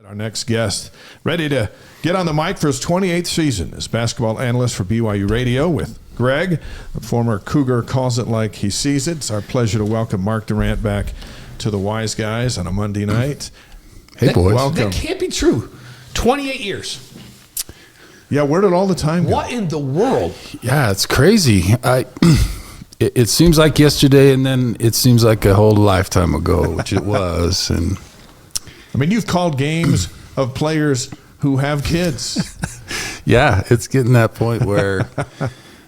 Our next guest, ready to get on the mic for his 28th season as basketball analyst for BYU Radio with Greg, a former Cougar, calls it like he sees it. It's our pleasure to welcome Mark Durrant back to the Wise Guys on a Monday night. Hey, boys. Welcome. That can't be true. 28 years. Yeah, where did all the time go? What in the world? Yeah, it's crazy. It seems like yesterday, and then it seems like a whole lifetime ago, which it was. And I mean, you've called games of players who have kids. yeah, it's getting that point where,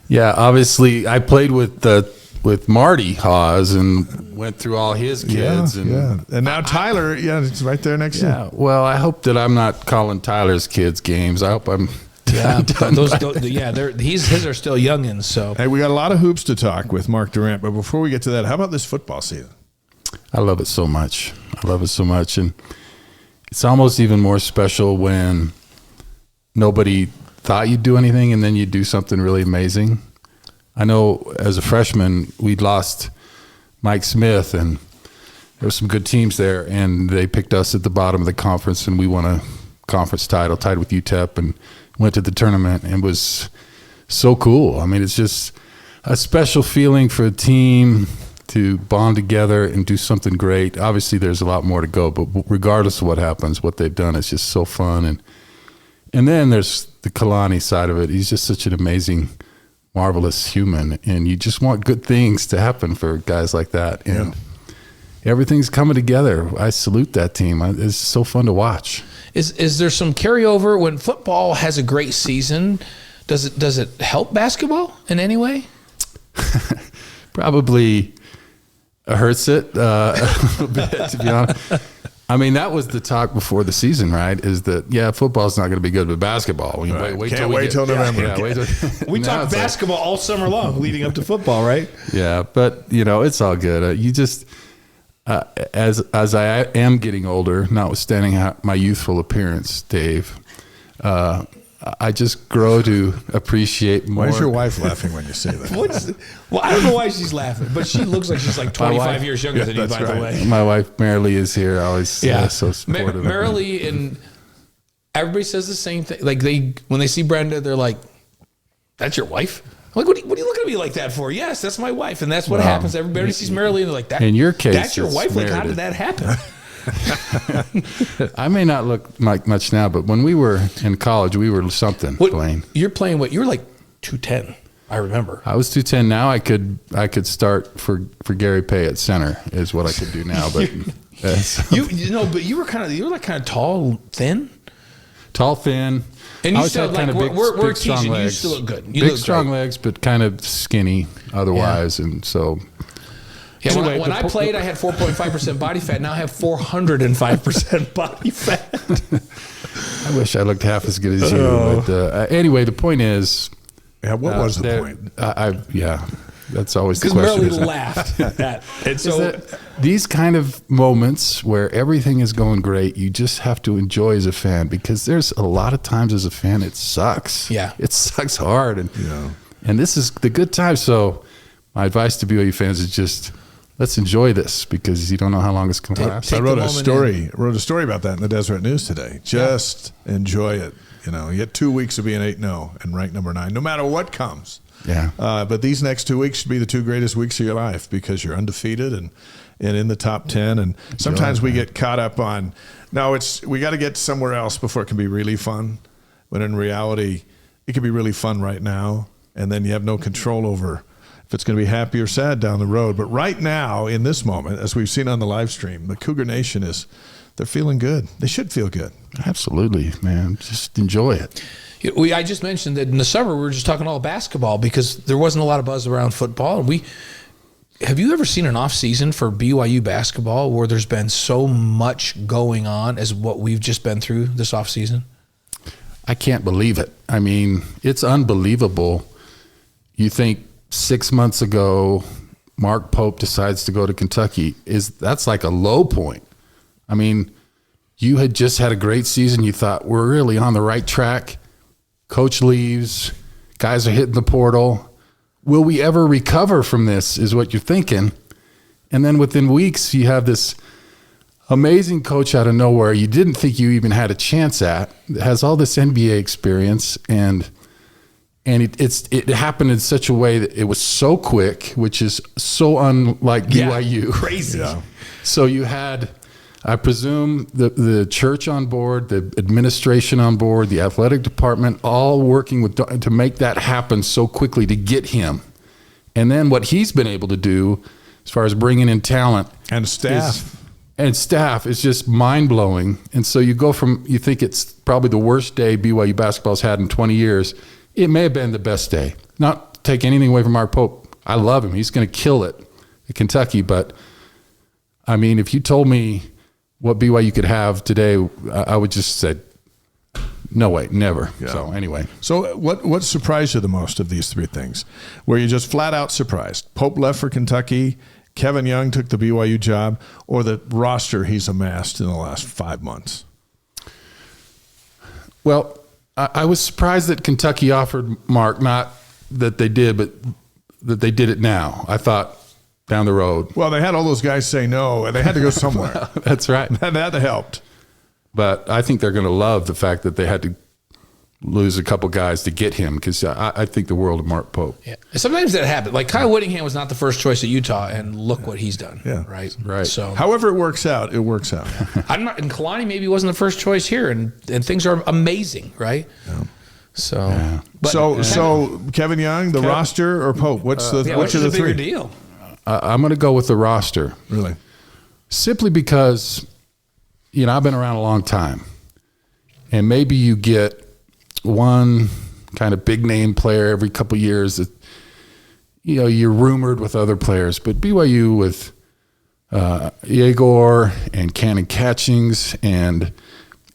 yeah, obviously I played with Marty Hawes and went through all his kids. And now Tyler, it's right there next to you. Yeah, well, I hope that I'm not calling Tyler's kids games. I hope I'm Yeah, done. his are still youngins. So Hey, we got a lot of hoops to talk with Mark Durrant, but before we get to that, how about this football season? I love it so much. And it's almost even more special when nobody thought you'd do anything and then you do something really amazing. I know as a freshman, we'd lost Mike Smith, and there were some good teams there, and they picked us at the bottom of the conference, and we won a conference title, tied with UTEP, and went to the tournament, and was so cool. I mean, it's just a special feeling for a team to bond together and do something great. Obviously, there's a lot more to go, but regardless of what happens, what they've done is just so fun. And then there's the Kalani side of it. He's just such an amazing, marvelous human, and you just want good things to happen for guys like that. And everything's coming together. I salute that team. It's so fun to watch. is there some carryover when football has a great season? Does it help basketball in any way? Probably hurts it a little bit, to be honest. I mean, that was the talk before the season, right? Is that, football's not going to be good, but basketball. Can't wait till November. We talked basketball all summer long leading up to football, right? Yeah, but, it's all good. You just, as I am getting older, notwithstanding my youthful appearance, Dave, I just grow to appreciate more. Why is your wife laughing when you say that? Well, I don't know why she's laughing, but she looks like she's like 25 years younger than you, by the way. My wife, Marilee, is here. Always so supportive. Marilee, and everybody says the same thing. Like when they see Brenda, they're like, "That's your wife?" I'm like, what are you looking at me like that for? Yes, that's my wife, and that's what happens. Everybody sees Marilee, and they're like, "That." In your case, that's your wife. Like, how did that happen? I may not look like much now, but when we were in college, we were something. Blaine, you're playing what? You were like 210. I remember. I was 210. Now I could start for Gary Pay at center is what I could do now. But but you were kind of tall, thin. Tall, thin. And you still like we're teaching. You still look good. You big, look strong great. legs, but kind of skinny otherwise, and so. Yeah, anyway, when I played, I had 4.5% body fat. Now I have 405% body fat. I wish I looked half as good as you. But anyway, the point is. Yeah, what was the point? That's always the question. Because Marilee laughed at that. And so these kind of moments where everything is going great, you just have to enjoy as a fan, because there's a lot of times as a fan it sucks. Yeah, it sucks hard, and this is the good time. So my advice to BYU fans is just. Let's enjoy this, because you don't know how long it's going to last. I wrote a story about that in the Deseret News today. Just enjoy it. You get 2 weeks of being 8-0 and ranked number 9, no matter what comes. Yeah. But these next 2 weeks should be the 2 greatest weeks of your life, because you're undefeated and in the top 10. And sometimes we get caught up on, we got to get somewhere else before it can be really fun. When in reality, it can be really fun right now, and then you have no control over if it's going to be happy or sad down the road. But right now, in this moment, as we've seen on the live stream, the Cougar Nation they're feeling good. They should feel good. Absolutely, man. Just enjoy it. I just mentioned that in the summer we were just talking all basketball because there wasn't a lot of buzz around football. And have you ever seen an off season for BYU basketball where there's been so much going on as what we've just been through this off season? I can't believe it. I mean, it's unbelievable. You think 6 months ago, Mark Pope decides to go to Kentucky. That's like a low point. I mean, you had just had a great season. You thought, we're really on the right track. Coach leaves. Guys are hitting the portal. Will we ever recover from this is what you're thinking. And then within weeks, you have this amazing coach out of nowhere you didn't think you even had a chance at, has all this NBA experience, and it happened in such a way that it was so quick, which is so unlike BYU. Crazy. Yeah. So you had, I presume, the church on board, the administration on board, the athletic department, all working to make that happen so quickly to get him. And then what he's been able to do as far as bringing in talent. And staff. Is just mind-blowing. And so you go from, you think it's probably the worst day BYU basketball's had in 20 years. It may have been the best day. Not to take anything away from Mark Pope. I love him. He's going to kill it at Kentucky. But, I mean, if you told me what BYU could have today, I would just say, no way, never. Yeah. So, anyway. So what surprised you the most of these three things? Were you just flat out surprised? Pope left for Kentucky, Kevin Young took the BYU job, or the roster he's amassed in the last 5 months? Well, I was surprised that Kentucky offered Mark, not that they did, but that they did it now. I thought down the road. Well, they had all those guys say no, and they had to go somewhere. That's right. That helped. But I think they're going to love the fact that they had to lose a couple guys to get him, because I think the world of Mark Pope. Yeah. Sometimes that happens. Like Kyle Whittingham was not the first choice at Utah, and look what he's done. Yeah. Right. So, however it works out, it works out. I'm not. And Kalani maybe wasn't the first choice here, and things are amazing, right? Yeah. So, Yeah. but So Kevin Young, the roster, or Pope? Which of which the is a bigger three? deal? I'm going to go with the roster. Really? Simply because, I've been around a long time. And maybe you get one kind of big name player every couple of years that, you're rumored with other players. But BYU with Egor and Cannon Catchings and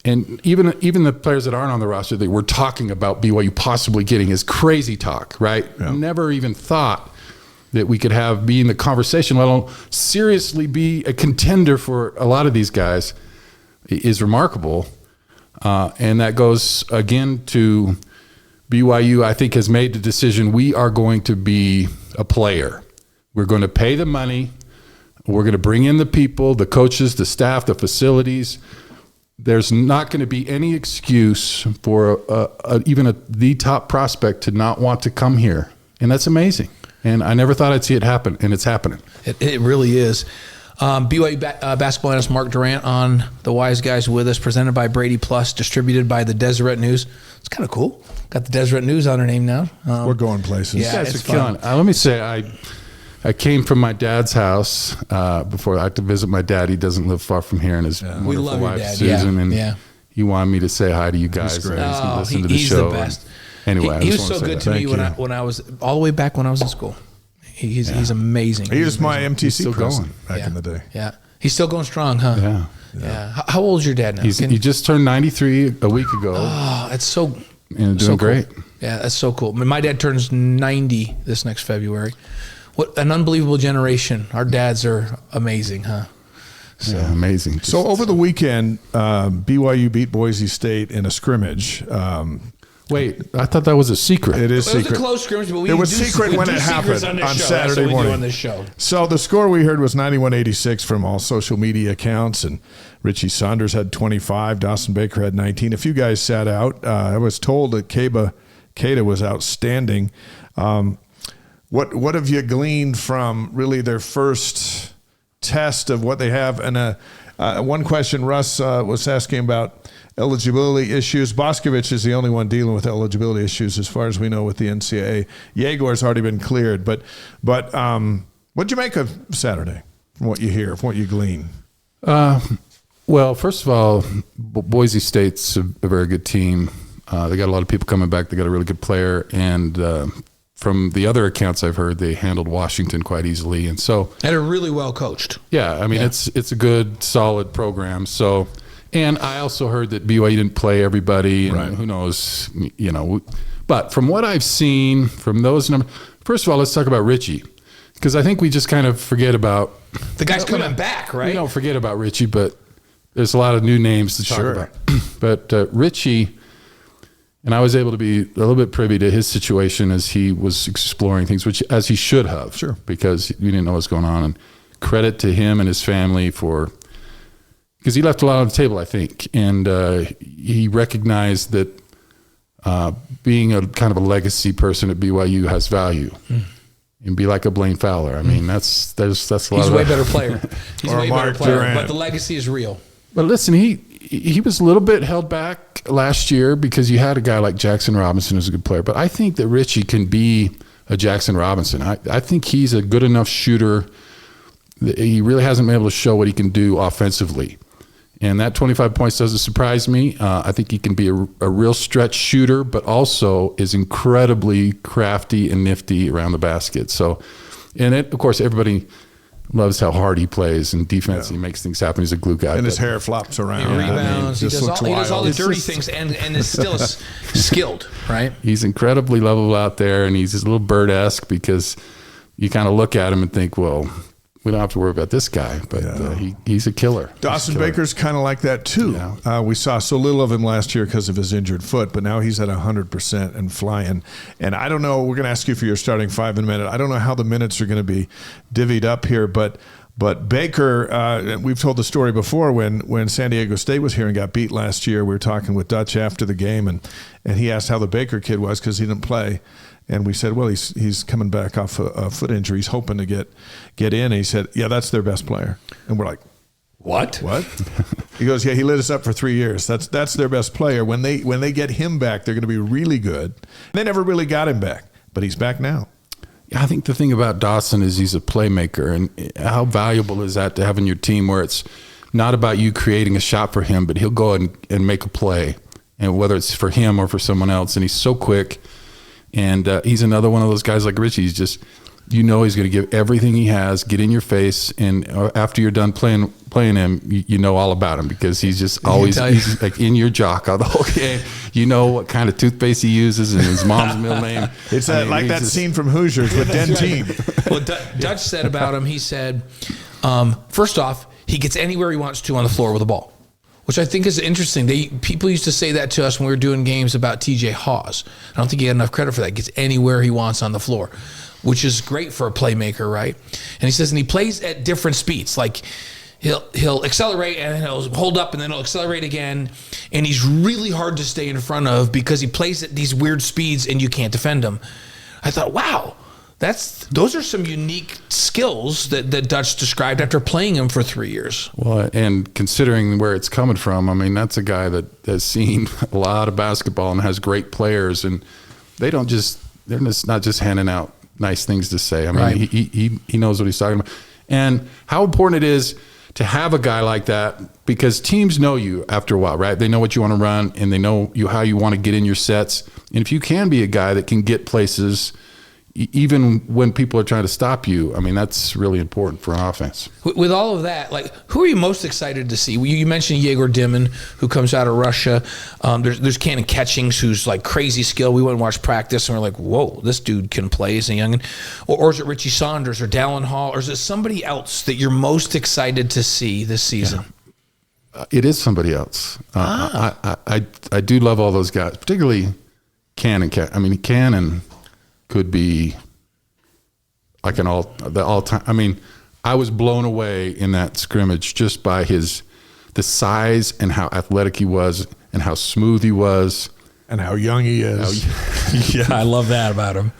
even the players that aren't on the roster that we're talking about BYU possibly getting is crazy talk, right? Yeah. Never even thought that we could be in the conversation, let alone seriously be a contender for a lot of these guys, is remarkable. And that goes, again, to BYU, I think, has made the decision we are going to be a player. We're going to pay the money. We're going to bring in the people, the coaches, the staff, the facilities. There's not going to be any excuse for even the top prospect to not want to come here. And that's amazing. And I never thought I'd see it happen, and it's happening. It really is. BYU basketball analyst Mark Durrant on the Wise Guys with us, presented by Brady Plus, distributed by the Deseret News. It's kind of cool. Got the Deseret News on our name now. We're going places. Yeah, You guys it's are killing fun. it. Let me say, I came from my dad's house before I had to visit my dad. He doesn't live far from here, and his wonderful We love your wife, dad. Susan. And Yeah. he wanted me to say hi to you guys. great. And he's gonna listen to the he's show. the best. Anyway, he I was just so wanna say good that. to me Thank when you. I was all the way back when I was in school. He's amazing. He was my He's MTC still president going. back in the day. Yeah, he's still going strong, huh? Yeah. How old is your dad now? He just turned 93 a week ago, Oh, that's so and doing so cool. great. Yeah, that's so cool. My dad turns 90 this next February. What an unbelievable generation. Our dads are amazing, huh? So Yeah, amazing. So over the weekend, BYU beat Boise State in a scrimmage. Wait, I thought that was a secret. It is it was secret. a close scrimmage, but we It was do- secret we when do it secrets happened this on show. Saturday That's what we morning. do on this show. So the score we heard was 91-86 from all social media accounts, and Richie Saunders had 25, Dawson Baker had 19. A few guys sat out. I was told that Keita was outstanding. What have you gleaned from really their first test of what they have? And one question Russ was asking about eligibility issues. Boscovich is the only one dealing with eligibility issues as far as we know with the NCAA. Yegor's already been cleared. But what'd you make of Saturday from what you hear, from what you glean? Well, first of all, Boise State's a very good team. They got a lot of people coming back. They got a really good player. And from the other accounts I've heard, they handled Washington quite easily. And so, And are really well coached. yeah, I mean, it's a good, solid program. So, and I also heard that BYU didn't play everybody, and Right. who knows, But from what I've seen from those numbers, first of all, let's talk about Richie, because I think we just kind of forget about. The guy's We coming don't- back, We right? don't forget about Richie, but there's a lot of new names to talk Sure. about. But Richie, and I was able to be a little bit privy to his situation as he was exploring things, which as he should have, Sure. because we didn't know what's going on. And credit to him and his family for because he left a lot on the table, I think, and he recognized that being a kind of a legacy person at BYU has value. And be like a Blaine Fowler. I mean, that's a lot. He's a way better player. He's a Or way Mark better player, Durrant. but the legacy is real. But listen, he was a little bit held back last year because you had a guy like Jackson Robinson who's a good player. But I think that Richie can be a Jackson Robinson. I think he's a good enough shooter. He really hasn't been able to show what he can do offensively. And that 25 points doesn't surprise me. I think he can be a real stretch shooter, but also is incredibly crafty and nifty around the basket. So, and of course, everybody loves how hard he plays and defense. He makes things happen. He's a glue guy. And his hair flops around. He rebounds. He does all the dirty things and is still skilled, right? He's incredibly lovable out there, and he's a little bird-esque because you kind of look at him and think, well, we don't have to worry about this guy, but he's a killer. Dawson Baker's kind of like that too. Yeah. We saw so little of him last year because of his injured foot, but now he's at 100% and flying. And I don't know, we're going to ask you for your starting five in a minute. I don't know how the minutes are going to be divvied up here, but Baker, we've told the story before when San Diego State was here and got beat last year. We were talking with Dutch after the game, and he asked how the Baker kid was because he didn't play. And we said, well, he's coming back off a foot injury. He's hoping to get in. And he said, yeah, that's their best player. And we're like, what? He goes, yeah, he lit us up for 3 years. That's their best player. When they get him back, they're going to be really good. They never really got him back, but he's back now. Yeah, I think the thing about Dawson is he's a playmaker, and how valuable is that to have in your team where it's not about you creating a shot for him, but he'll go and make a play, and whether it's for him or for someone else. And he's so quick. And he's another one of those guys like Richie. He's just, he's going to give everything he has, get in your face, and after you're done playing him, you know all about him because he's just always he's like in your jock all the whole game. You know what kind of toothpaste he uses and his mom's middle name. It's that scene from Hoosiers with Dentine. Well, Dutch said about him, he said, first off, he gets anywhere he wants to on the floor with the ball, which I think is interesting. People used to say that to us when we were doing games about TJ Hawes. I don't think he had enough credit for that. He gets anywhere he wants on the floor, which is great for a playmaker, right? And he says, and he plays at different speeds. Like he'll accelerate and he'll hold up and then he'll accelerate again. And he's really hard to stay in front of because he plays at these weird speeds and you can't defend him. I thought, wow. Those are some unique skills that Dutch described after playing him for 3 years. Well, and considering where it's coming from, I mean, that's a guy that has seen a lot of basketball and has great players, and they're not just handing out nice things to say. I mean, right. he knows what he's talking about. And how important it is to have a guy like that, because teams know you after a while, right? They know what you want to run, and they know how you want to get in your sets. And if you can be a guy that can get places even when people are trying to stop you, I mean, that's really important for an offense. With all of that, like, who are you most excited to see? You mentioned Egor Demin, who comes out of Russia. There's Cannon Catchings, who's like crazy skill. We went and watched practice, and we're like, whoa, this dude can play as a youngin'. Or is it Richie Saunders or Dallin Hall? Or is it somebody else that you're most excited to see this season? Yeah. It is somebody else. I do love all those guys, particularly Cannon. I mean, Cannon could be like the all-time. I mean, I was blown away in that scrimmage just by the size and how athletic he was and how smooth he was. And how young he is. Yeah, I love that about him.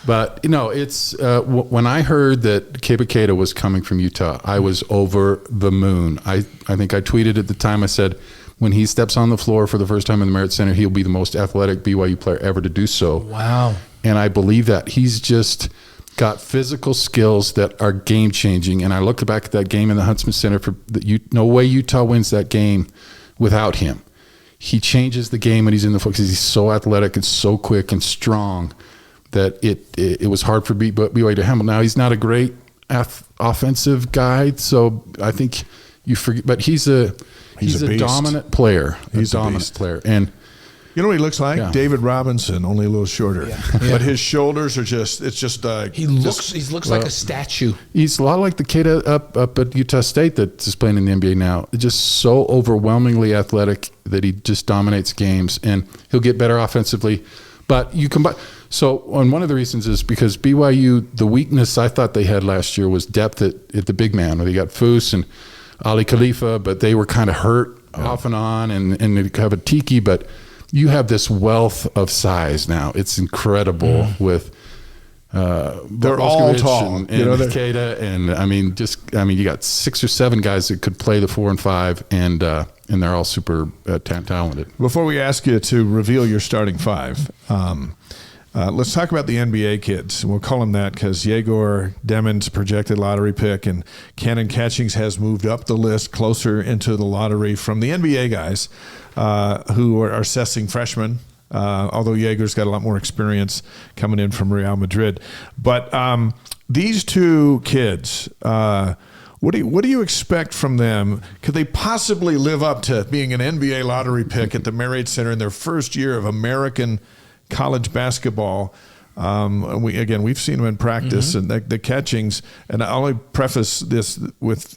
But, it's when I heard that Kebaketa was coming from Utah, I was over the moon. I think I tweeted at the time, I said, when he steps on the floor for the first time in the Merit Center, he'll be the most athletic BYU player ever to do so. Wow. And I believe that. He's just got physical skills that are game-changing. And I looked back at that game in the Huntsman Center. No way Utah wins that game without him. He changes the game when he's in the floor because he's so athletic and so quick and strong that it was hard for BYU to handle. Now, he's not a great offensive guy, so I think you forget. But he's a dominant player. He's a dominant player. And you know what he looks like? Yeah. David Robinson, only a little shorter. Yeah. But his shoulders are he looks like a statue. He's a lot like the kid up at Utah State that's playing in the NBA now. Just so overwhelmingly athletic that he just dominates games, and he'll get better offensively. But you combine. So, and one of the reasons is because BYU, the weakness I thought they had last year was depth at the big man. Where they got Foose, and Ali Khalifa, but they were kind of hurt off and on, and they have a Tiki, but you have this wealth of size now. It's incredible with they're all tall. And Keita, and you got 6 or 7 guys that could play the 4 and 5, and they're all super talented. Before we ask you to reveal your starting 5, let's talk about the NBA kids. We'll call them that because Egor Demin's projected lottery pick, and Cannon Catchings has moved up the list closer into the lottery from the NBA guys who are assessing freshmen. Although Egor's got a lot more experience coming in from Real Madrid. But these 2 kids, what do you expect from them? Could they possibly live up to being an NBA lottery pick at the Marriott Center in their first year of American college basketball? We've seen them in practice, and the catchings. And I'll only preface this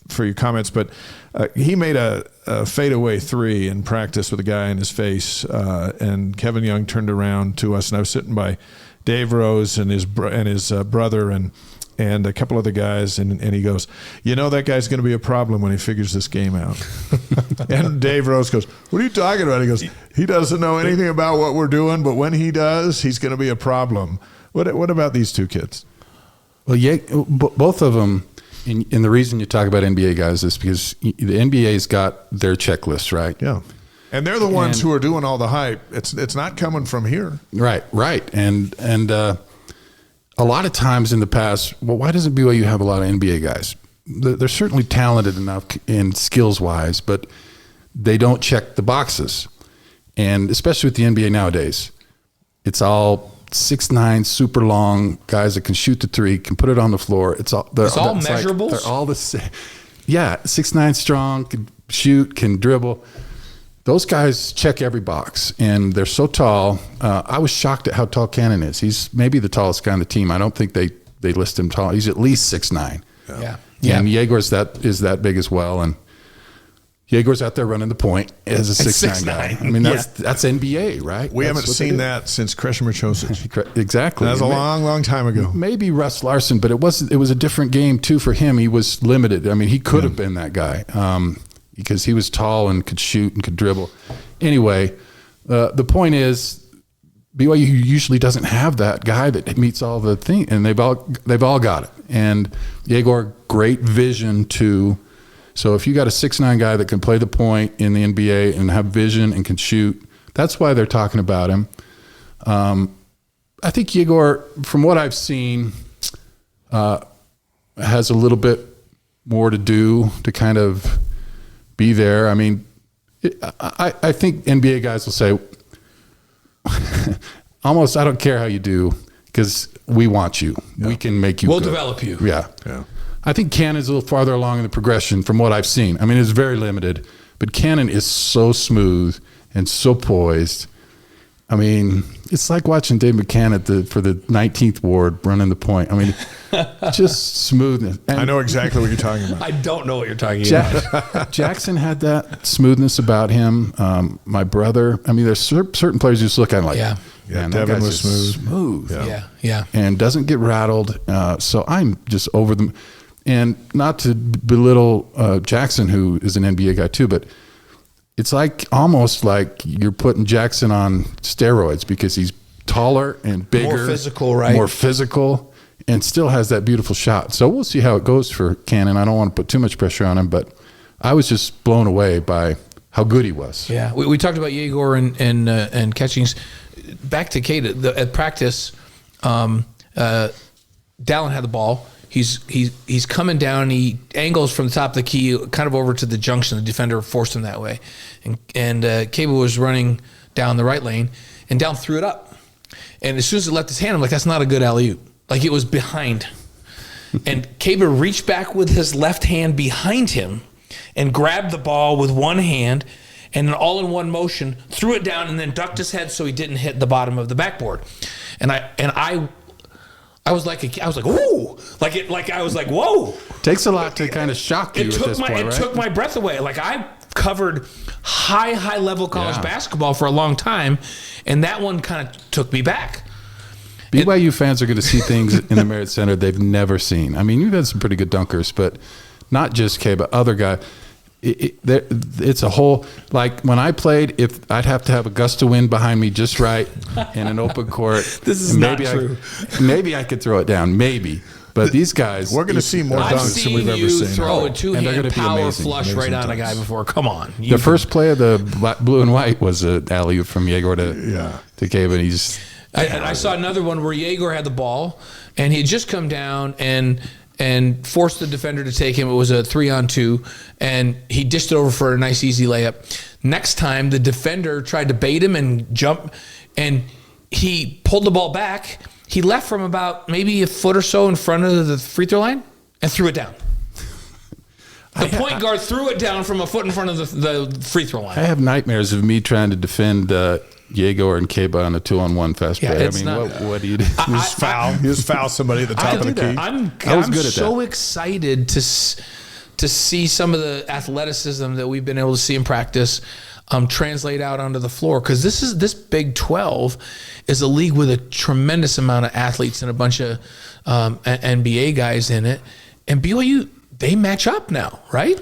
for your comments, but he made a fadeaway 3 in practice with a guy in his face, and Kevin Young turned around to us, and I was sitting by Dave Rose and his brother and a couple other guys, and he goes, that guy's going to be a problem when he figures this game out. And Dave Rose goes, what are you talking about? He goes, he doesn't know anything about what we're doing, but when he does, he's going to be a problem. What about these 2 kids? Well, both of them, and the reason you talk about NBA guys is because the NBA's got their checklist, right? Yeah. And they're the ones who are doing all the hype. It's not coming from here. Right. And a lot of times in the past, why doesn't BYU have a lot of NBA guys? They're certainly talented enough in skills-wise, but they don't check the boxes. And especially with the NBA nowadays, it's all 6'9", super long guys that can shoot the 3, can put it on the floor. It's all measurables. They're all the same. Yeah, 6'9", strong, can shoot, can dribble. Those guys check every box, and they're so tall. I was shocked at how tall Cannon is. He's maybe the tallest guy on the team. I don't think they list him tall. He's at least 6'9". Yeah. And Egor's is that big as well. And Egor's out there running the point as a 6'9" guy. I mean, that's NBA, right? We haven't seen that since Kreshmer Chosic. Exactly. That was a long, long time ago. Maybe Russ Larson, but it was a different game too for him. He was limited. I mean, he could have been that guy. Because he was tall and could shoot and could dribble. Anyway, the point is, BYU usually doesn't have that guy that meets all the things, and they've all got it. And Egor, great vision too. So if you got a 6'9" guy that can play the point in the NBA and have vision and can shoot, that's why they're talking about him. I think Egor, from what I've seen, has a little bit more to do to kind of be there. I mean, I think NBA guys will say, almost, I don't care how you do, because we want you. Yeah. We can make you We'll good. develop you. Yeah. I think Cannon's a little farther along in the progression from what I've seen. I mean, it's very limited, but Cannon is so smooth and so poised. I mean, it's like watching Dave McCann for the 19th ward running the point. I mean, just smoothness. And I know exactly what you're talking about. I don't know what you're talking about. Jackson had that smoothness about him. My brother, I mean, there's certain players you just look at like, man, Devin was smooth. Yeah. And doesn't get rattled. So I'm just over them. And not to belittle Jackson, who is an NBA guy too, but it's almost like you're putting Jackson on steroids because he's taller and bigger. More physical, right? More physical, and still has that beautiful shot. So we'll see how it goes for Cannon. I don't want to put too much pressure on him, but I was just blown away by how good he was. Yeah, we talked about Egor and Catchings. Back to Kate, at practice, Dallin had the ball. He's coming down. He angles from the top of the key, kind of over to the junction. The defender forced him that way, and Cable was running down the right lane, and Dallin threw it up. And as soon as it left his hand, I'm like, that's not a good alley-oop. Like, it was behind. And Cable reached back with his left hand behind him and grabbed the ball with one hand, and an all-in-one motion threw it down, and then ducked his head so he didn't hit the bottom of the backboard. And I was like, ooh, I was like, whoa. Takes a lot to kind of shock you at this point, right? It took my breath away. Like, I covered high level college basketball for a long time, and that one kind of took me back. BYU fans are going to see things in the Marriott Center they've never seen. I mean, you've had some pretty good dunkers, but not just K, but other guys. it's a whole, like when I played, if I'd have to have a gust of wind behind me just right in an open court. This is not true. Maybe I could throw it down, maybe. But these guys, we're going to see more dunks than we've ever seen. I've seen you throw a and two-hand power amazing, flush right on a guy before. Come on. The first play of the blue and white was an alley-oop from Egor to Gabe, and he's. I saw another one where Egor had the ball, and he had just come down and forced the defender to take him. It was a 3-on-2, and he dished it over for a nice, easy layup. Next time, the defender tried to bait him and jump, and he pulled the ball back. He left from about maybe a foot or so in front of the free throw line and threw it down. The point guard threw it down from a foot in front of the free throw line. I have nightmares of me trying to defend Egor and Keba on a 2-on-1 fast break. It's what do you do? You just foul somebody at the top of the key. I'm so excited to see some of the athleticism that we've been able to see in practice translate out onto the floor, because this Big 12 is a league with a tremendous amount of athletes and a bunch of NBA guys in it, and BYU, they match up now, right?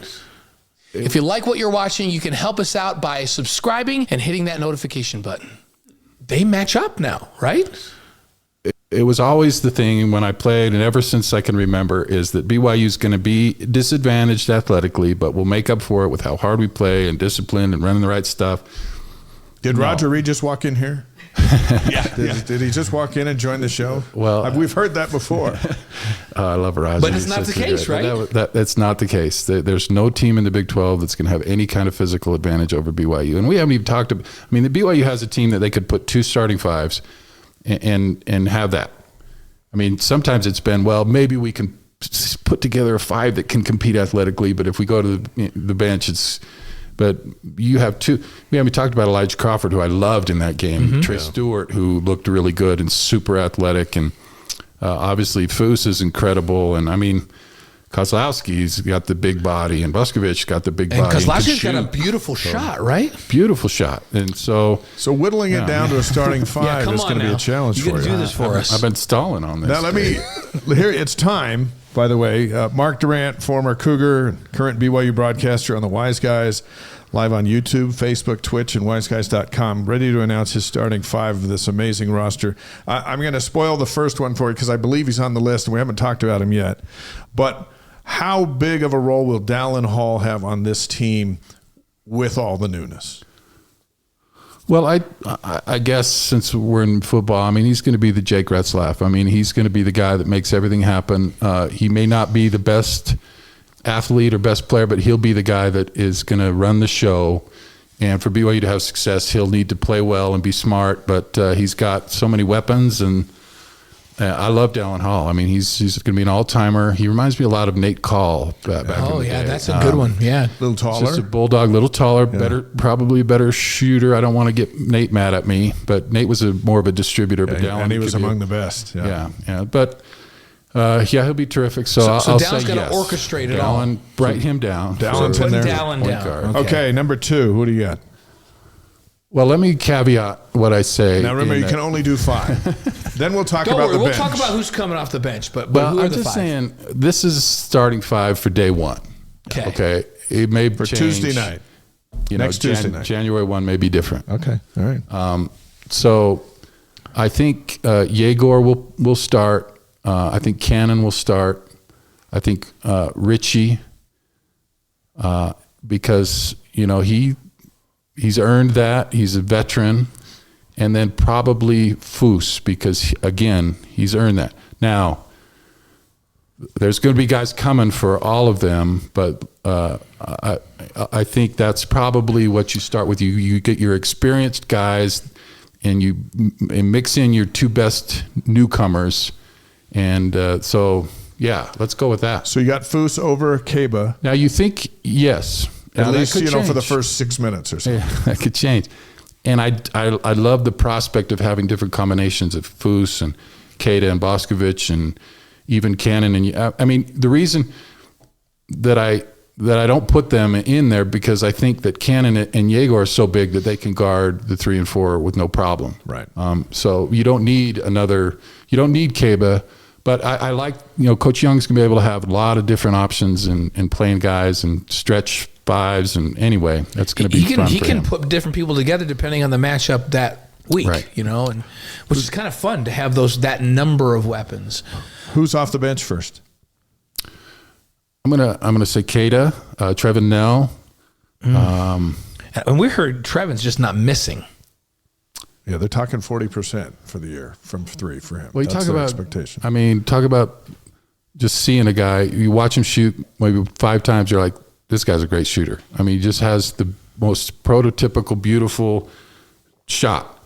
If you like what you're watching, you can help us out by subscribing and hitting that notification button. They match up now, right? It was always the thing when I played, and ever since I can remember, is that BYU is going to be disadvantaged athletically, but we'll make up for it with how hard we play and discipline and running the right stuff. Did Roger Reed just walk in here? Did he just walk in and join the show? Well, we've heard that before. I love Roger. But it's not the case, right? That's not the case. There's no team in the Big 12 that's going to have any kind of physical advantage over BYU. And we haven't even talked about, I mean, the BYU has a team that they could put 2 starting fives and have that. I mean, sometimes it's been, well, maybe we can put together a 5 that can compete athletically, but if we go to the bench, it's. But you have 2. We haven't talked about Elijah Crawford, who I loved in that game. Mm-hmm. Trey Stewart, who looked really good and super athletic, and obviously Foose is incredible. And I mean, Kozlowski's got the big body, and Buskovic's got the big body. And Kozlowski's got a beautiful shot, right? Beautiful shot. And so whittling it down to a starting 5 is going to be a challenge for you. Do this for us. I've been stalling on this. Now here it's time. By the way, Mark Durrant, former Cougar, current BYU broadcaster on the Wise Guys, live on YouTube, Facebook, Twitch, and wiseguys.com, ready to announce his starting 5 of this amazing roster. I'm going to spoil the first one for you because I believe he's on the list and we haven't talked about him yet. But how big of a role will Dallin Hall have on this team with all the newness? Well, I guess since we're in football, I mean, he's going to be the Jake Retzlaff. I mean, he's going to be the guy that makes everything happen. He may not be the best athlete or best player, but he'll be the guy that is going to run the show. And for BYU to have success, he'll need to play well and be smart. But he's got so many weapons, and I love Dallin Hall. I mean, he's going to be an all-timer. He reminds me a lot of Nate Call back in the day. That's a good one. Yeah, a little taller, just a bulldog, little taller, probably a better shooter. I don't want to get Nate mad at me, but Nate was more of a distributor. But Dallin, and he was among the best. Yeah. But he'll be terrific. So I'll Dallin's say going to orchestrate it all. Write him down. Dallin's in there. Dallin down. Okay, number 2. Who do you got? Well, let me caveat what I say. Now, remember, you can only do 5. Then we'll talk about the bench. We'll talk about who's coming off the bench. But well, who are I'm the just 5? saying, this is starting 5 for day 1. Okay. It may for change. Tuesday night. Next Tuesday night. January 1 may be different. Okay. All right. So I think Egor will start. I think Cannon will start. I think Richie, because, he's earned that. He's a veteran. And then probably Foose, because, again, he's earned that. Now, there's going to be guys coming for all of them, but I think that's probably what you start with. You get your experienced guys, and you mix in your 2 best newcomers. And let's go with that. So you got Foose over Keba. Now, you think, yes. At least, for the first 6 minutes or so. Yeah, that could change. And I love the prospect of having different combinations of Foose and Keita and Boskovic and even Cannon. And I mean, the reason that I don't put them in there, because I think that Cannon and Egor are so big that they can guard the 3 and 4 with no problem. Right. So you don't need Keba, but I like, Coach Young's going to be able to have a lot of different options and playing guys and stretch 5s. And anyway, that's going to be fun He for can him. put different people together depending on the matchup that week, Right. and which is kind of fun to have that number of weapons. Who's off the bench first? I'm gonna say Keita, Trevin Nell. And we heard Trevin's just not missing. Yeah, they're talking 40% for the year from 3 for him. Well, you That's talk their about expectation. I mean, talk about just seeing a guy. You watch him shoot maybe 5 times. You're like, this guy's a great shooter. I mean, he just has the most prototypical, beautiful shot.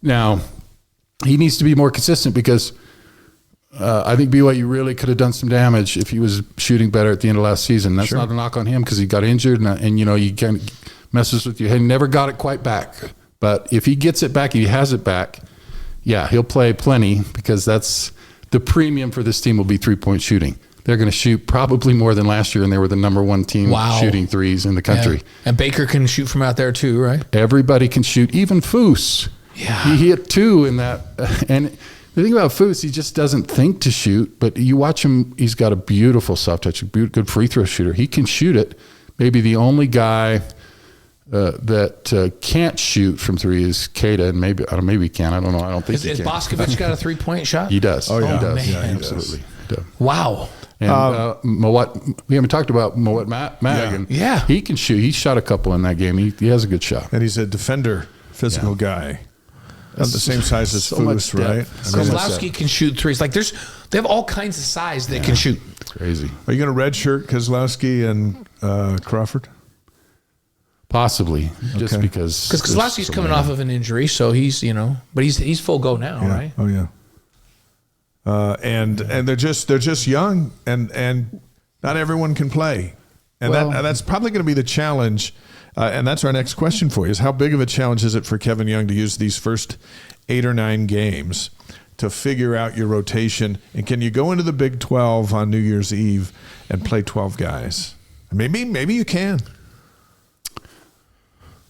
Now, he needs to be more consistent because I think BYU really could have done some damage if he was shooting better at the end of last season. That's not a knock on him because he got injured and you kind of messes with you. He never got it quite back. But if he gets it back, he has it back, yeah, he'll play plenty because that's the premium for this team will be 3-point shooting. They're going to shoot probably more than last year, and they were the number 1 team shooting threes in the country. Yeah. And Baker can shoot from out there too, right? Everybody can shoot, even Foose. Yeah. He hit 2 in that. And the thing about Foose, he just doesn't think to shoot, but you watch him, he's got a beautiful soft touch, a good free throw shooter. He can shoot it. Maybe the only guy that can't shoot from 3 is Keita, and maybe he can. I don't know. I don't think he Has can. Boscovich got a 3-point shot? He does. Oh, yeah. He does. Man. Yeah, he absolutely. does. Wow. And Mowat, we haven't talked about Mowat Madigan. Yeah. He can shoot. He shot a couple in that game. He has a good shot. And he's a defender, physical guy. Not the same size as so much Foose, right? depth. I mean, Kozlowski can shoot threes. Like they have all kinds of size that can shoot. Crazy. are you going to redshirt Kozlowski and Crawford? Possibly. Just Okay. because. Because Kozlowski's coming off of an injury, so he's but he's full go now, Yeah. right? Oh yeah. And they're just young, and not everyone can play, and Well- that's probably going to be the challenge. And that's our next question for you: is how big of a challenge is it for Kevin Young to use these first 8 or 9 games to figure out your rotation? And can you go into the Big 12 on New Year's Eve and play 12 guys? Maybe you can.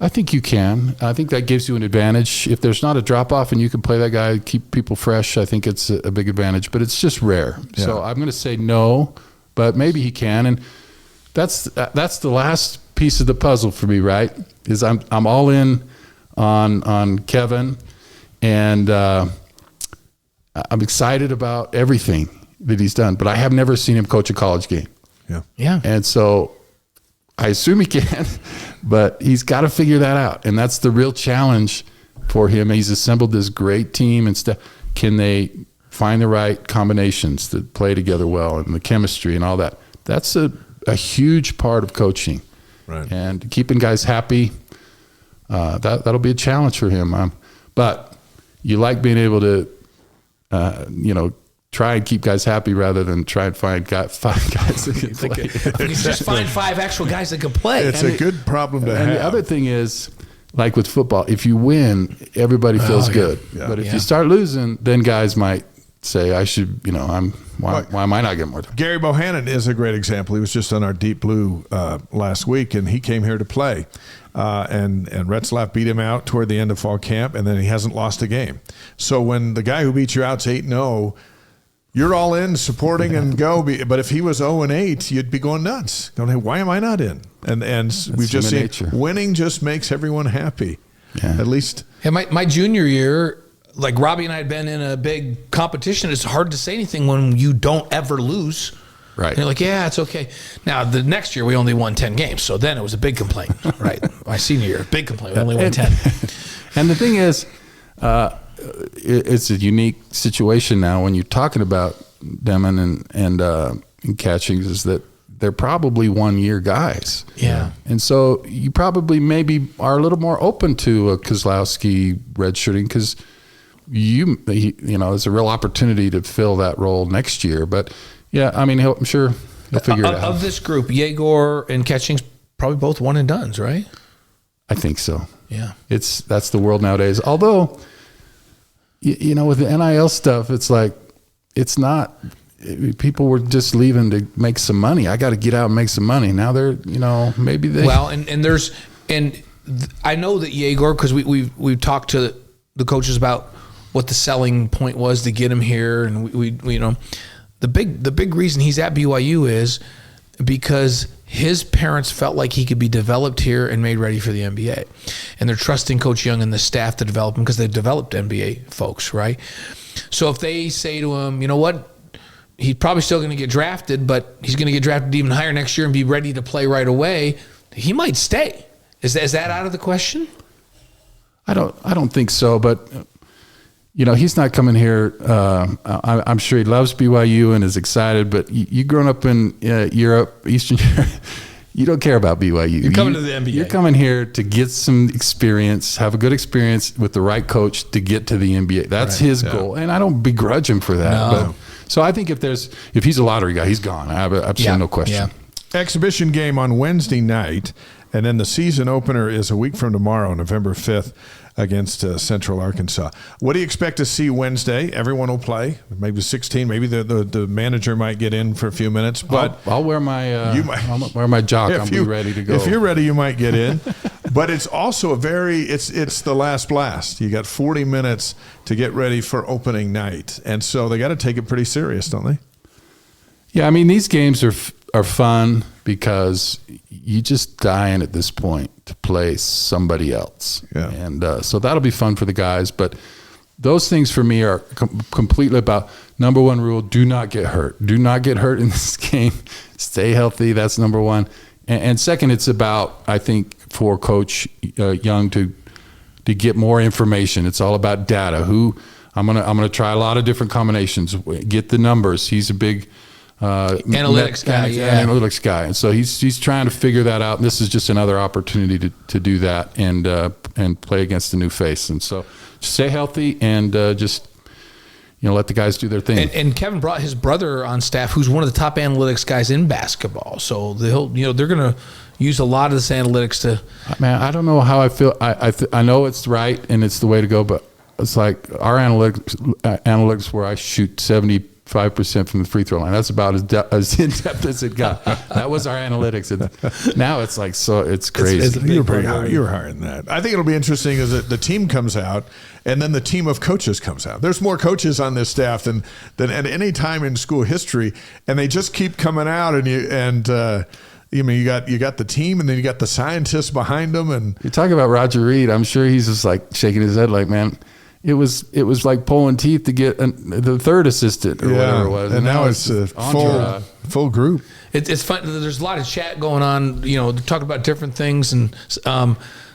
I think you can. I think that gives you an advantage. If there's not a drop off and you can play that guy, keep people fresh, I think it's a big advantage. But it's just rare. Yeah. So I'm going to say no, but maybe he can. And that's the last piece of the puzzle for me, right? Is I'm all in on Kevin, and I'm excited about everything that he's done. But I have never seen him coach a college game. Yeah. Yeah. And so I assume he can, but he's got to figure that out. And that's the real challenge for him. He's assembled this great team and stuff. Can they find the right combinations that play together well and the chemistry and all that? That's a huge part of coaching. Right. And keeping guys happy, that'll be a challenge for him. But you like being able to, try and keep guys happy rather than try and find 5 guys that can play. You just find 5 actual guys that can play. It's a good problem to have. And the other thing is, like with football, if you win, everybody feels good. Yeah. But if Yeah. you start losing, then guys might say, I should, why am I not getting more time? Gary Bohannon is a great example. He was just on our Deep Blue last week, and he came here to play. And Retzlaff beat him out toward the end of fall camp, and then he hasn't lost a game. So when the guy who beat you out's 8-0, you're all in, supporting and go. But if he was 0-8, you'd be going nuts. Going, hey, why am I not in? And we've just seen nature. winning just makes everyone happy. Yeah. At least. And my junior year, like Robbie and I had been in a big competition. It's hard to say anything when you don't ever lose. Right. And you're like, yeah, it's okay. Now, the next year, we only won 10 games. So then it was a big complaint, right? My senior year, big complaint. We only won 10. And the thing is, it's a unique situation now when you're talking about Demin and catching is that they're probably 1-year guys. Yeah. And so you probably maybe are a little more open to a Kozlowski redshirting because it's a real opportunity to fill that role next year. But yeah, I mean, I'm sure he'll figure it out. Of this group, Egor and Catching's probably both one and dones, right? I think so. Yeah. That's the world nowadays. Although, with the NIL stuff, it's like, it's not, people were just leaving to make some money. I got to get out and make some money. Now they're, maybe they. Well, I know that Egor, because we've talked to the coaches about what the selling point was to get him here. And we the big reason he's at BYU is because his parents felt like he could be developed here and made ready for the NBA. And they're trusting Coach Young and the staff to develop him because they've developed NBA folks, right? So if they say to him, you know what, he's probably still going to get drafted, but he's going to get drafted even higher next year and be ready to play right away, he might stay. Is that out of the question? I don't think so, but he's not coming here. I'm sure he loves BYU and is excited, but you growing up in Europe, Eastern Europe, you don't care about BYU. You're coming to the NBA. You're coming here to get some experience, have a good experience with the right coach to get to the NBA. That's his goal, and I don't begrudge him for that. No. But, so I think if he's a lottery guy, he's gone. I have absolutely no question. Yeah. Exhibition game on Wednesday night, and then the season opener is a week from tomorrow, November 5th. Against Central Arkansas. What do you expect to see Wednesday? Everyone will play, maybe 16. Maybe the manager might get in for a few minutes. But I'll wear my I'll wear my jock. I'll be ready to go. If you're ready, you might get in. But it's also it's the last blast. You got 40 minutes to get ready for opening night, and so they got to take it pretty serious, don't they? Yeah, I mean these games are fun because you just dying at this point to play somebody else. Yeah. And so that'll be fun for the guys. But those things for me are completely about number one rule, do not get hurt. Do not get hurt in this game. Stay healthy. That's number one. And second, it's about, I think, for Coach Young to get more information. It's all about data. I'm gonna try a lot of different combinations. Get the numbers. He's a big analytics guy, and so he's trying to figure that out. And this is just another opportunity to do that and play against a new face. And so just stay healthy and just let the guys do their thing. And Kevin brought his brother on staff, who's one of the top analytics guys in basketball. So they're going to use a lot of this analytics to. Man, I don't know how I feel. I know it's right and it's the way to go, but it's like our analytics where I shoot 75% from the free throw line. That's about as in depth as it got. That was our analytics. And now it's like, so it's crazy. You were higher than that. I think it'll be interesting is that the team comes out and then the team of coaches comes out. There's more coaches on this staff than at any time in school history, and they just keep coming out. And you got the team, and then you got the scientists behind them. And you talk about Roger Reed. I'm sure he's just like shaking his head, like, man. It was like pulling teeth to get the third assistant or whatever it was. And now it's a full group. It's fun. There's a lot of chat going on, they're talking about different things. And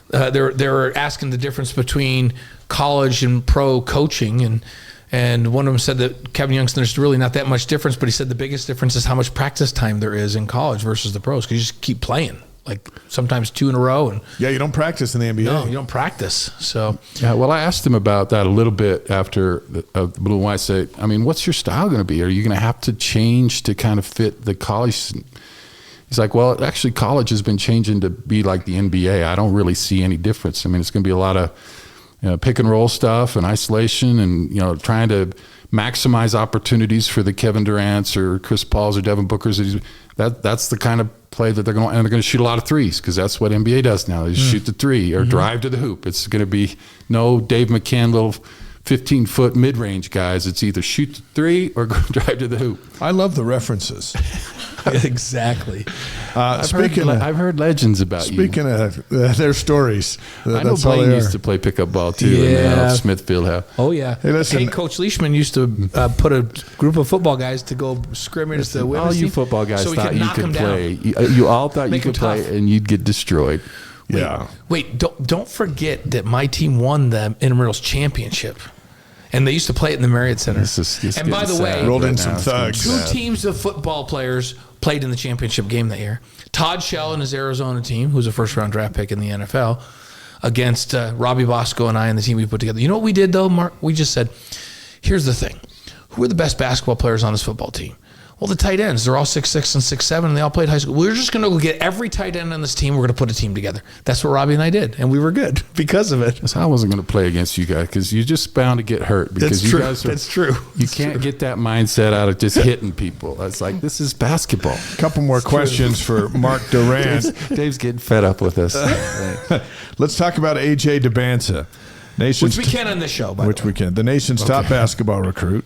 they're asking the difference between college and pro coaching. And one of them said that Kevin Young said there's really not that much difference, but he said the biggest difference is how much practice time there is in college versus the pros, because you just keep playing. Like sometimes 2 in a row. And you don't practice in the NBA. No, you don't practice. So well, I asked him about that a little bit after the Blue and White. Say, I mean, what's your style going to be? Are you going to have to change to kind of fit the college? He's like, well, actually, college has been changing to be like the NBA. I don't really see any difference. I mean, it's going to be a lot of pick and roll stuff and isolation, and trying to maximize opportunities for the Kevin Durants or Chris Pauls or Devin Bookers. That's the kind of play that they're going to shoot a lot of threes, because that's what NBA does now. They shoot the three or drive to the hoop. It's going to be no Dave McCann little 15-foot mid-range guys. It's either shoot the three or go drive to the hoop. I love the references. Exactly. I've heard legends about you. Speaking of their stories, I know Blaine used to play pickup ball too, and Smithfield. Oh yeah. Hey, Coach Leishman used to put a group of football guys to go scrimmage the women's all you team, football guys so thought you could play. You all thought you could play, and you'd get destroyed. Wait, don't forget that my team won the Intramurals championship. And they used to play it in the Marriott Center. And by the way, rolled in some thugs. 2 teams of football players played in the championship game that year. Todd Shell and his Arizona team, who's a first-round draft pick in the NFL, against Robbie Bosco and I and the team we put together. You know what we did, though, Mark? We just said, here's the thing. Who are the best basketball players on this football team? Well, the tight ends, they're all 6'6" and 6'7", and they all played high school. We're just going to go get every tight end on this team. We're going to put a team together. That's what Robbie and I did, and we were good because of it. I wasn't going to play against you guys because you're just bound to get hurt. Because That's true. You can't get that mindset out of just hitting people. It's like, this is basketball. A couple more questions for Mark Durrant. Dave's getting fed up with us. Let's talk about A.J. Debanza. Nation's Which we can on this show, by which the way. we can. The nation's top basketball recruit.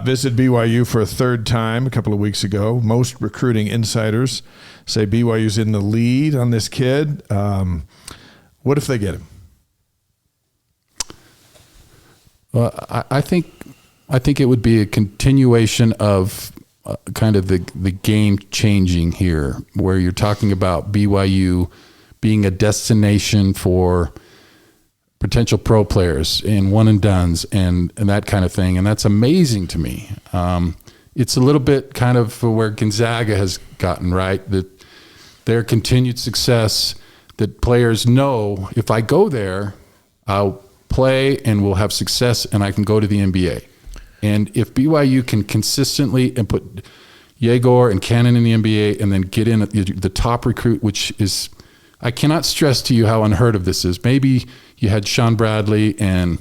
Visited BYU for a third time a couple of weeks ago. Most recruiting insiders say BYU's in the lead on this kid. What if they get him? Well, I think it would be a continuation of kind of the game changing here, where you're talking about BYU being a destination for potential pro players and one and dones and that kind of thing. And that's amazing to me. It's a little bit kind of where Gonzaga has gotten, right? That their continued success, that players know if I go there, I'll play and we'll have success and I can go to the NBA. And if BYU can consistently and put Egor and Cannon in the NBA and then get in the top recruit, which is, I cannot stress to you how unheard of this is. Maybe you had Sean Bradley and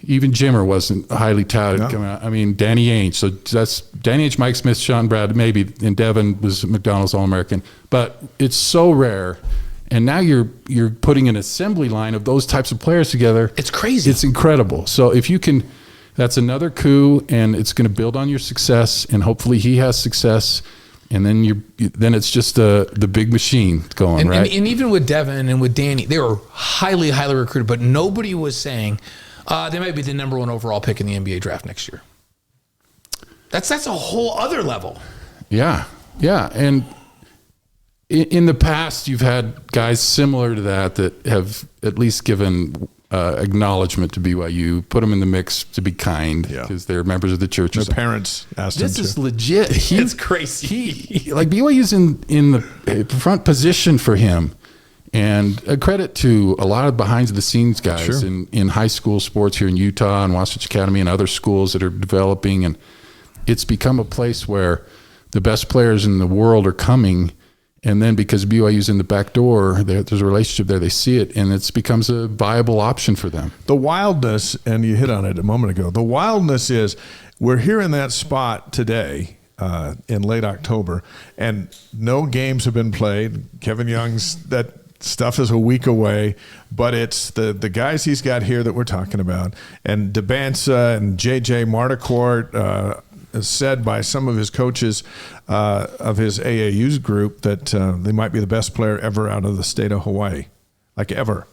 even Jimmer wasn't highly touted coming out. I mean, Danny Ainge. So that's Danny Ainge, Mike Smith, Sean Bradley, maybe, and Devin was McDonald's All-American. But it's so rare. And now you're putting an assembly line of those types of players together. It's crazy. It's incredible. So if you can, that's another coup, and it's going to build on your success, and hopefully he has success, and then then it's just the big machine going, right? And even with Devin and with Danny, they were highly, highly recruited, but nobody was saying they might be the number one overall pick in the NBA draft next year. That's a whole other level. Yeah, and in the past, you've had guys similar to that have at least given acknowledgement to BYU, put them in the mix to be kind because they're members of the church. Their parents asked him to. This is legit. It's crazy. Like BYU's in the front position for him. And a credit to a lot of behind-the-scenes guys in high school sports here in Utah and Wasatch Academy and other schools that are developing. And it's become a place where the best players in the world are coming. And then because BYU's in the back door, there's a relationship there. They see it, and it becomes a viable option for them. The wildness, and you hit on it a moment ago, the wildness is we're here in that spot today in late October, and no games have been played. Kevin Young's, that stuff is a week away, but it's the guys he's got here that we're talking about, and DeBansa and JJ Marticourt, said by some of his coaches of his AAU's group that they might be the best player ever out of the state of Hawaii, like ever.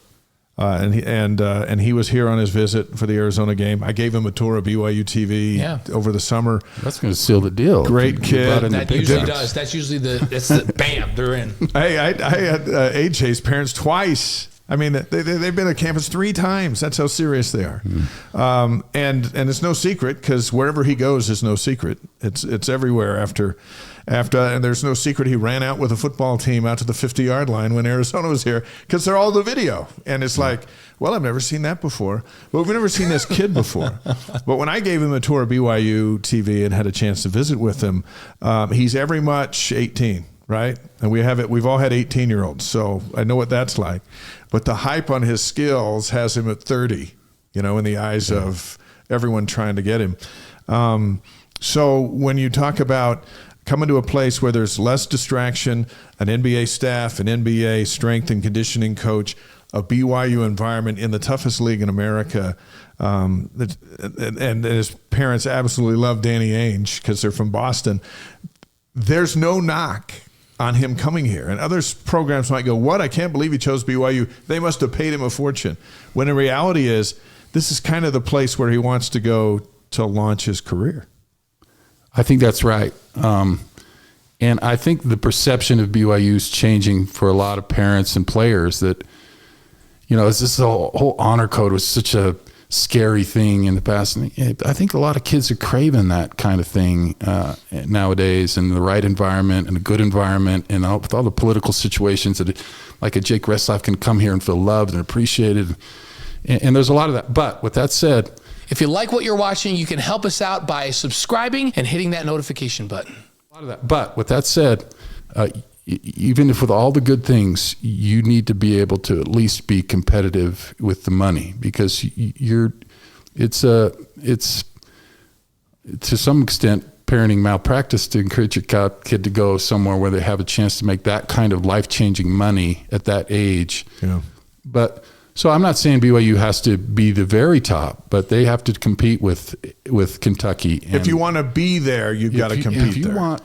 And he was here on his visit for the Arizona game. I gave him a tour of BYU TV over the summer. That's going to seal the deal. Great kid. That usually does. That's usually the bam, they're in. Hey, I had AJ's parents twice. I mean, they've been at campus 3 times. That's how serious they are. And it's no secret because wherever he goes is no secret. It's everywhere after, and there's no secret he ran out with a football team out to the 50-yard line when Arizona was here because they're all the video. And it's like, well, I've never seen that before. Well, we've never seen this kid before. But when I gave him a tour of BYU TV and had a chance to visit with him, he's every much 18. Right? And we've all had 18-year-olds, so I know what that's like. But the hype on his skills has him at 30, in the eyes of everyone trying to get him. So when you talk about coming to a place where there's less distraction, an NBA staff, an NBA strength and conditioning coach, a BYU environment in the toughest league in America, and his parents absolutely love Danny Ainge because they're from Boston, there's no knock on him coming here. And other programs might go, what? I can't believe he chose BYU. They must have paid him a fortune. When in reality is, this is kind of the place where he wants to go to launch his career. I think that's right. And I think the perception of BYU is changing for a lot of parents and players that, this whole honor code was such a scary thing in the past. And I think a lot of kids are craving that kind of thing nowadays, and the right environment and a good environment, and with all the political situations that, like a Jake Reslov can come here and feel loved and appreciated. And there's a lot of that. But with that said, if you like what you're watching, you can help us out by subscribing and hitting that notification button. A lot of that. But with that said, even if with all the good things, you need to be able to at least be competitive with the money, because it's to some extent parenting malpractice to encourage your kid to go somewhere where they have a chance to make that kind of life-changing money at that age. Yeah. But So I'm not saying BYU has to be the very top, but they have to compete with Kentucky. And if you want to be there, you've got to compete. If you there. want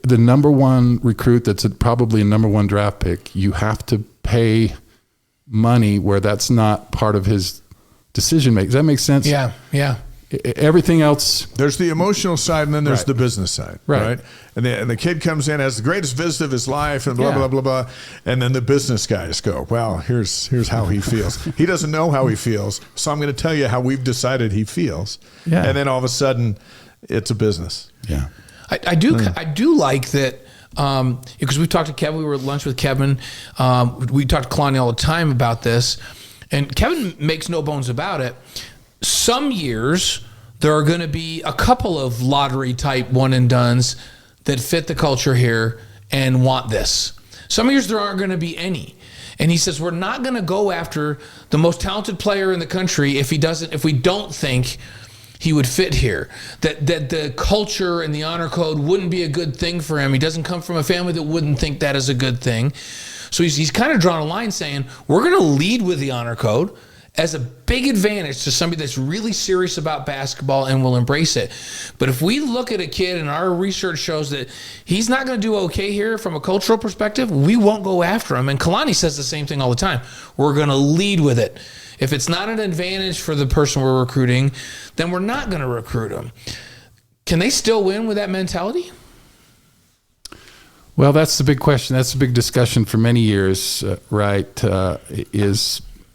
the number one recruit that's probably a number one draft pick, you have to pay money where that's not part of his decision making. Does that make sense? Yeah. Everything else. There's the emotional side, and then there's Right. the business side, right? And the kid comes in, has the greatest visit of his life, and blah, Yeah. blah, blah, blah. And then the business guys go, well, here's how he feels. He doesn't know how he feels, so I'm going to tell you how we've decided he feels. Yeah. And then all of a sudden, it's a business. Yeah. I do like that, because we talked to Kevin. We were at lunch with Kevin. We talked to Kalani all the time about this, and Kevin makes no bones about it. Some years there are going to be a couple of lottery type one and dones that fit the culture here and want this. Some years there aren't going to be any. And he says, we're not going to go after the most talented player in the country if we don't think he would fit here. That the culture and the honor code wouldn't be a good thing for him. He doesn't come from a family that wouldn't think that is a good thing. So he's kind of drawn a line saying, we're going to lead with the honor code as a big advantage to somebody that's really serious about basketball and will embrace it. But if we look at a kid and our research shows that he's not going to do okay here from a cultural perspective, we won't go after him. And Kalani says the same thing all the time. We're going to lead with it. If it's not an advantage for the person we're recruiting, then we're not going to recruit him. Can they still win with that mentality? Well, that's the big question. That's the big discussion for many years, right?